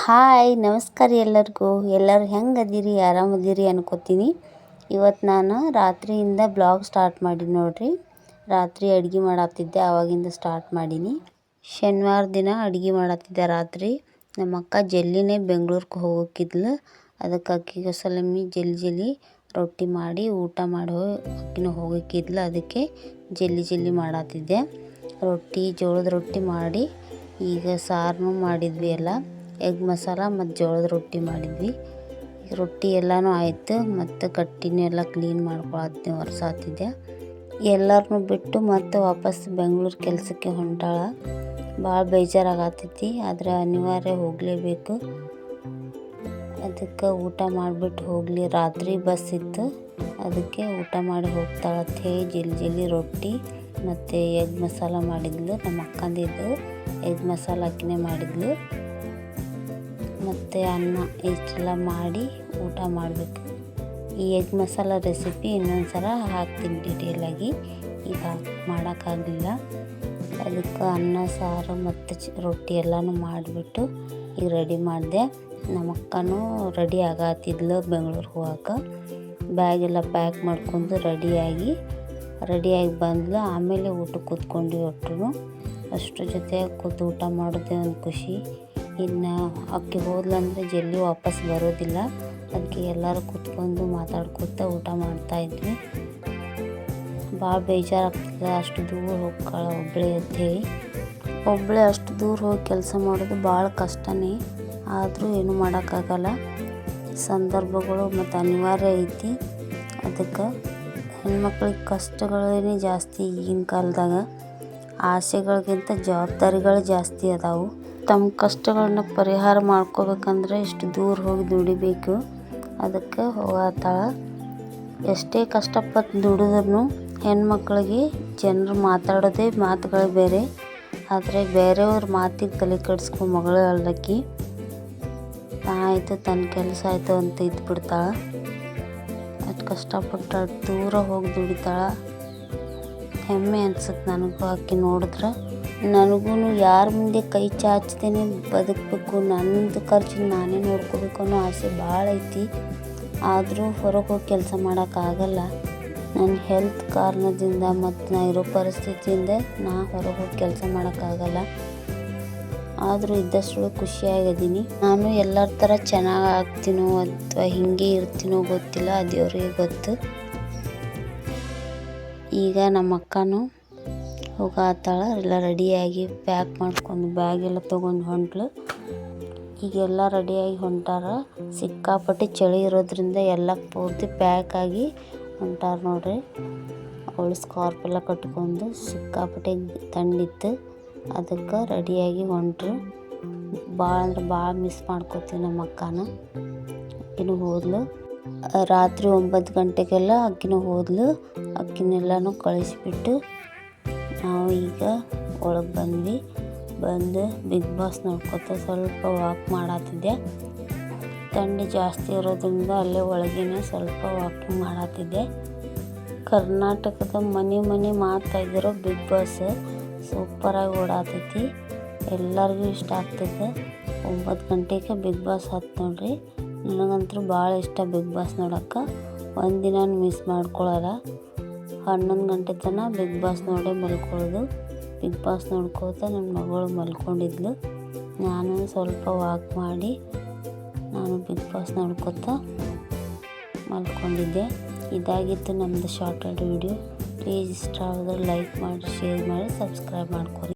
Hi ನಮಸ್ಕಾರ ಎಲ್ಲರಿಗೂ. ಎಲ್ಲರೂ ಹೆಂಗದಿರಿ, ಆರಾಮದಿರಿ ಅನ್ಕೋತೀನಿ. ಇವತ್ತು ನಾನು ರಾತ್ರಿಯಿಂದ ಬ್ಲಾಗ್ ಸ್ಟಾರ್ಟ್ ಮಾಡಿ ನೋಡ್ರಿ. ರಾತ್ರಿ ಅಡುಗೆ ಮಾಡತ್ತಿದ್ದೆ, ಆವಾಗಿಂದ ಸ್ಟಾರ್ಟ್ ಮಾಡೀನಿ. ಶನಿವಾರ ದಿನ ಅಡುಗೆ ಮಾಡತ್ತಿದ್ದೆ ರಾತ್ರಿ. ನಮ್ಮ ಅಕ್ಕ ಜಲ್ದಿನೇ ಬೆಂಗ್ಳೂರಿಗೆ ಹೋಗೋಕ್ಕಿದ್ಲು. ಅದಕ್ಕೆ ಅಕ್ಕಿಗೆ ಸಲಮಿ ಜಲ್ದಿ ರೊಟ್ಟಿ ಮಾಡಿ ಊಟ ಮಾಡಿ ಅಕ್ಕಿನ ಹೋಗೋಕ್ಕಿದ್ಲು. ಅದಕ್ಕೆ ಜಲ್ದಿ ಮಾಡತ್ತಿದ್ದೆ. ಜೋಳದ ರೊಟ್ಟಿ ಮಾಡಿ ಈಗ ಸಾರನ್ನು ಮಾಡಿದ್ವಿ. ಎಲ್ಲ ಎಗ್ ಮಸಾಲ ಮತ್ತು ಜೋಳದ ರೊಟ್ಟಿ ಮಾಡಿದ್ವಿ. ರೊಟ್ಟಿ ಎಲ್ಲನೂ ಆಯಿತು. ಮತ್ತು ಕಟ್ಟಿನ ಎಲ್ಲ ಕ್ಲೀನ್ ಒರೆಸಾತಿದ್ದೆ. ಎಲ್ಲರನ್ನೂ ಬಿಟ್ಟು ಮತ್ತೆ ವಾಪಸ್ ಬೆಂಗ್ಳೂರು ಕೆಲಸಕ್ಕೆ ಹೊಂಟಾಳ. ಭಾಳ ಬೇಜಾರಾಗತ್ತೈತಿ, ಆದರೆ ಅನಿವಾರ್ಯ ಹೋಗಲೇಬೇಕು. ಅದಕ್ಕೆ ಊಟ ಮಾಡಿಬಿಟ್ಟು ಹೋಗಲಿ, ರಾತ್ರಿ ಬಸ್ ಇತ್ತು. ಅದಕ್ಕೆ ಊಟ ಮಾಡಿ ಹೋಗ್ತಾಳೆ ಅಂತ ಹೇಳಿ ಜಲ್ದಿ ರೊಟ್ಟಿ ಮತ್ತು ಎಗ್ ಮಸಾಲ ಮಾಡಿದ್ಲು. ನಮ್ಮ ಅಕ್ಕಂದಿದ್ದು ಎಗ್ ಮಸಾಲ ಅಕ್ಕಿನೇ ಮಾಡಿದ್ಲು. ಮತ್ತು ಅನ್ನ ಇಷ್ಟೆಲ್ಲ ಮಾಡಿ ಊಟ ಮಾಡಬೇಕು. ಈ ಎಗ್ ಮಸಾಲ ರೆಸಿಪಿ ಇನ್ನೊಂದು ಸಲ ಹಾಕ್ತೀನಿ ಡೀಟೇಲಾಗಿ. ಈಗ ಮಾಡೋಕ್ಕಾಗಲಿಲ್ಲ. ಅದಕ್ಕೆ ಅನ್ನ ಸಾರು ಮತ್ತು ರೊಟ್ಟಿ ಎಲ್ಲನೂ ಮಾಡಿಬಿಟ್ಟು ಈಗ ರೆಡಿ ಮಾಡಿದೆ. ನಮ್ಮ ಅಕ್ಕನೂ ರೆಡಿ ಆಗತ್ತಿದ್ಲು ಬೆಂಗ್ಳೂರಿಗೆ ಹೋಗೋಕೆ. ಬ್ಯಾಗೆಲ್ಲ ಪ್ಯಾಕ್ ಮಾಡ್ಕೊಂಡು ರೆಡಿಯಾಗಿ ಬಂದ್ಲು. ಆಮೇಲೆ ಊಟಕ್ಕೆ ಕೂತ್ಕೊಂಡು ಒಟ್ಟರು ಅಷ್ಟ್ರ ಜೊತೆ ಕೂತು ಊಟ ಮಾಡೋದೇ ಒಂದು ಖುಷಿ. ಇನ್ನು ಅಕ್ಕಿ ಹೋದ್ಲಂದರೆ ಜಲ್ದಿ ವಾಪಸ್ ಬರೋದಿಲ್ಲ. ಅದಕ್ಕೆ ಎಲ್ಲರೂ ಕೂತ್ಕೊಂಡು ಮಾತಾಡ್ಕೊತ ಊಟ ಮಾಡ್ತಾಯಿದ್ವಿ. ಭಾಳ ಬೇಜಾರಾಗ್ತದೆ, ಅಷ್ಟು ದೂರ ಹೋಗ್ತಾಳೆ ಒಬ್ಬಳೇ ಅಂಥೇಳಿ. ಒಬ್ಬಳೇ ಅಷ್ಟು ದೂರ ಹೋಗಿ ಕೆಲಸ ಮಾಡೋದು ಭಾಳ ಕಷ್ಟನೇ. ಆದರೂ ಏನೂ ಮಾಡೋಕ್ಕಾಗಲ್ಲ. ಸಂದರ್ಭಗಳು ಮತ್ತು ಅನಿವಾರ್ಯ ಐತಿ. ಅದಕ್ಕೆ ಹೆಣ್ಮಕ್ಳಿಗೆ ಕಷ್ಟಗಳೇ ಜಾಸ್ತಿ ಈಗಿನ ಕಾಲದಾಗ. ಆಸೆಗಳಿಗಿಂತ ಜವಾಬ್ದಾರಿಗಳು ಜಾಸ್ತಿ ಅದಾವು. ತಮ್ಮ ಕಷ್ಟಗಳನ್ನ ಪರಿಹಾರ ಮಾಡ್ಕೋಬೇಕಂದ್ರೆ ಇಷ್ಟು ದೂರ ಹೋಗಿ ದುಡಿಬೇಕು. ಅದಕ್ಕೆ ಹೋಗತ್ತಾಳ. ಎಷ್ಟೇ ಕಷ್ಟಪಟ್ಟು ದುಡಿದ್ರೂ ಹೆಣ್ಮಕ್ಳಿಗೆ ಜನರು ಮಾತಾಡೋದೇ ಮಾತುಗಳೇ ಬೇರೆ. ಆದರೆ ಬೇರೆಯವ್ರ ಮಾತಿಗೆ ತಲೆ ಕೆಡಿಸ್ಕೊ ಮಗಳು ಅಲ್ಲಕ್ಕಿ. ಆಯಿತು ತನ್ನ ಕೆಲಸ ಆಯಿತು ಅಂತ ಇದ್ಬಿಡ್ತಾಳೆ. ಅಷ್ಟು ಕಷ್ಟಪಟ್ಟು ದೂರ ಹೋಗಿ ದುಡಿತಾಳೆ. ಹೆಮ್ಮೆ ಅನ್ಸುತ್ತೆ ನನಗೂ ಆಕೆ ನೋಡಿದ್ರೆ. ನನಗೂ ಯಾರ ಮುಂದೆ ಕೈ ಚಾಚ್ತೇನೆ ಬದುಕಬೇಕು, ನನ್ನದು ಖರ್ಚು ನಾನೇ ನೋಡ್ಕೋಬೇಕು ಅನ್ನೋ ಆಸೆ ಭಾಳ ಐತಿ. ಆದರೂ ಹೊರಗೆ ಹೋಗಿ ಕೆಲಸ ಮಾಡೋಕ್ಕಾಗಲ್ಲ. ನನ್ನ ಹೆಲ್ತ್ ಕಾರಣದಿಂದ ಮತ್ತು ನಾ ಇರೋ ಪರಿಸ್ಥಿತಿಯಿಂದ ನಾ ಹೊರಗೆ ಹೋಗಿ ಕೆಲಸ ಮಾಡೋಕ್ಕಾಗಲ್ಲ. ಆದರೂ ಇದ್ದಷ್ಟು ಖುಷಿಯಾಗಿದ್ದೀನಿ. ನಾನು ಎಲ್ಲರ ಥರ ಚೆನ್ನಾಗಿ ಆಗ್ತೀನೋ ಅಥವಾ ಹೀಗೆ ಇರ್ತೀನೋ ಗೊತ್ತಿಲ್ಲ, ದೇವ್ರಿಗೆ ಗೊತ್ತು. ಈಗ ನಮ್ಮ ಅಕ್ಕನೂ ಹೋಗತ್ತಾಳ. ಎಲ್ಲ ರೆಡಿಯಾಗಿ ಪ್ಯಾಕ್ ಮಾಡ್ಕೊಂಡು ಬ್ಯಾಗೆಲ್ಲ ತೊಗೊಂಡು ಹೊಂಟ್ಲು. ಈಗೆಲ್ಲ ರೆಡಿಯಾಗಿ ಹೊಂಟಾರ. ಸಿಕ್ಕಾಪಟ್ಟೆ ಚಳಿ ಇರೋದ್ರಿಂದ ಎಲ್ಲ ಪೂರ್ತಿ ಪ್ಯಾಕ್ ಆಗಿ ಹೊಂಟಾರ ನೋಡ್ರಿ. ಅವಳು ಸ್ಕಾರ್ಫ್ ಎಲ್ಲ ಕಟ್ಕೊಂಡು ಸಿಕ್ಕಾಪಟ್ಟೆ ಥಂಡಿತ್ತು. ಅದಕ್ಕೆ ರೆಡಿಯಾಗಿ ಹೊಂಟ್ರು. ಭಾಳ ಅಂದ್ರೆ ಭಾಳ ಮಿಸ್ ಮಾಡ್ಕೋತೀವಿ ನಮ್ಮ ಅಕ್ಕನ. ಆಕಿನೂ ಹೋದ್ಲು. ರಾತ್ರಿ 9 ಗಂಟೆಗೆಲ್ಲ ಆಕಿನೂ ಹೋದ್ಲು. ಆಕಿನೆಲ್ಲನೂ ಕಳಿಸ್ಬಿಟ್ಟು ನಾವು ಈಗ ಒಳಗೆ ಬಂದು ಬಿಗ್ ಬಾಸ್ ನೋಡ್ಕೊತ ಸ್ವಲ್ಪ ವಾಕ್ ಮಾಡತ್ತಿದ್ದೆ. ಥಂಡಿ ಜಾಸ್ತಿ ಇರೋದ್ರಿಂದ ಅಲ್ಲೇ ಒಳಗೇನೆ ಸ್ವಲ್ಪ ವಾಕಿಂಗ್ ಮಾಡತ್ತಿದ್ದೆ. ಕರ್ನಾಟಕದ ಮನೆ ಮಾಡ್ತಾಯಿದ್ರು ಬಿಗ್ ಬಾಸ್. ಸೂಪರಾಗಿ ಓಡಾತೈತಿ. ಎಲ್ಲರಿಗೂ ಇಷ್ಟ ಆಗ್ತೈತೆ. 9 ಗಂಟೆಗೆ ಬಿಗ್ ಬಾಸ್ ಹತ್ತು ನೋಡ್ರಿ. ನನಗಂತೂ ಭಾಳ ಇಷ್ಟ ಬಿಗ್ ಬಾಸ್ ನೋಡೋಕೆ. ಒಂದಿನ ಮಿಸ್ ಮಾಡ್ಕೊಳ್ಳಲ್ಲ. 11 ಗಂಟೆ ತನಕ ಬಿಗ್ ಬಾಸ್ ನೋಡೇ ಮಲ್ಕೊಳ್ಳೋದು. ಬಿಗ್ ಬಾಸ್ ನೋಡ್ಕೋತ ನನ್ನ ಮಗಳು ಮಲ್ಕೊಂಡಿದ್ಲು. ನಾನು ಸ್ವಲ್ಪ ವಾಕ್ ಮಾಡಿ ನಾನು ಬಿಗ್ ಬಾಸ್ ನೋಡ್ಕೋತ ಮಲ್ಕೊಂಡಿದ್ದೆ. ಇದಾಗಿತ್ತು ನಮ್ಮದು ಶಾರ್ಟೆಡ್ ವಿಡಿಯೋ. ಪ್ಲೀಸ್ ಇಷ್ಟ ಆದರೆ ಲೈಕ್ ಮಾಡಿ, ಶೇರ್ ಮಾಡಿ, ಸಬ್ಸ್ಕ್ರೈಬ್ ಮಾಡ್ಕೊರಿ.